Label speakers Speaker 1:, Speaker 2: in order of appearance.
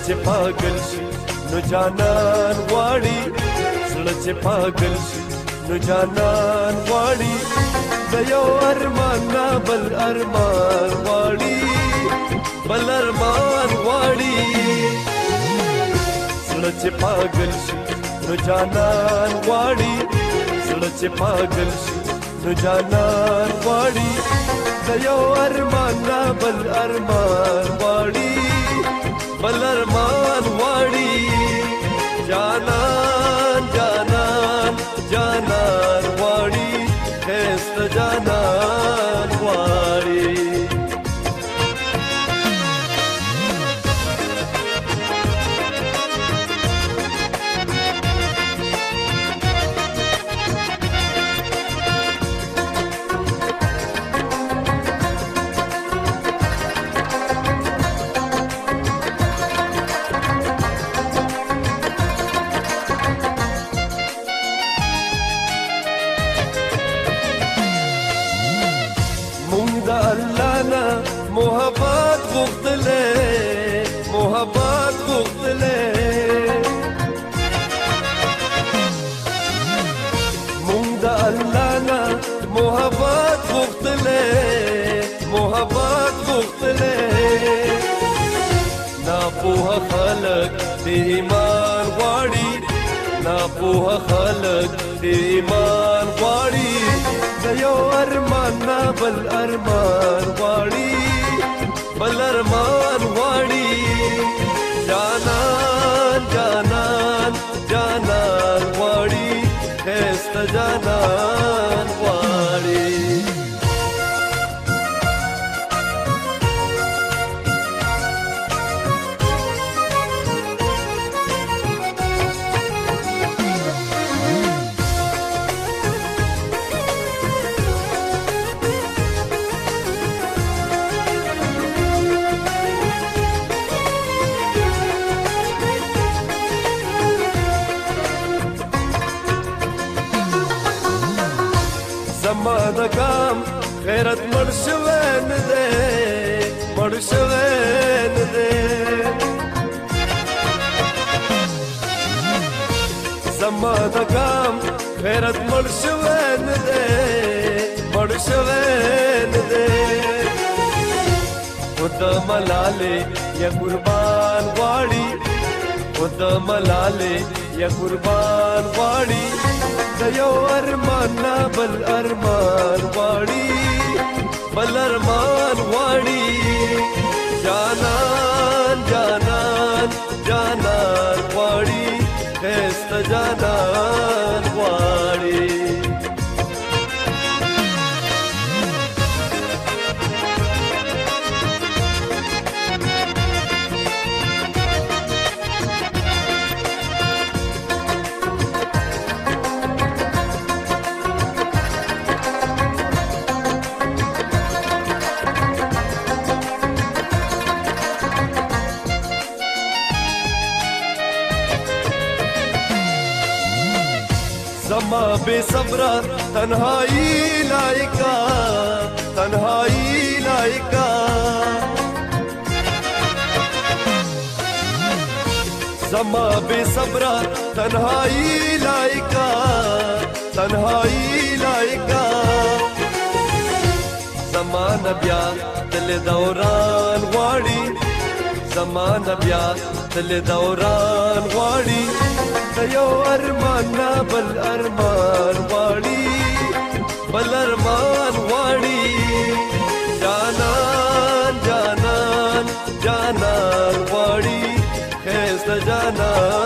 Speaker 1: چې پاگل شي نو جانان غواړي زړه چې پاگل شي نو جانان غواړي د یو ارمان نه بل ارمان غواړي بل ارمان غواړي زړه چې پاگل شي نو جانان غواړي زړه چې پاگل شي نو جانان غواړي د یو ارمان نه بل ارمان غواړي بل ارمان غواړي جانان جانان جانان غواړي خسته جانان غواړي محبت غوښتلې محبت غوښتلې مونږ د الله نه محبت غوښتلې محبت غوښتلې ناپوه خلک د ایمان غواړي ناپوه خلک د ایمان غواړي د یو ارمان نه بل ارمان غواړي بل ارمان غواړي جانان جانان جانان غواړي خسته جانان غواړي زما د ګام غیرت مړ شوی نه دی مړ شوی نه دی زما د ګام غیرت مړ شوی نه دی مړ شوی نه دی خود ملالې یا قربان غواړي خود ملالې یا قربان غواړي د یو ارمان نه بل ارمان غواړي بل ارمان غواړي جانان جانان جانان غواړي خسته جانان غواړي زما بے صبرا تنہائی لائقا تنہائی لائقا زما بے صبرا تنہائی لائقا تنہائی لائقا زمان بیا دل دوران غواړي زمان بیا دل دوران غواړي د یو ارمان نه بل ارمان غواړي بل ارمان غواړي جانان جانان جانان غواړي خسته جانان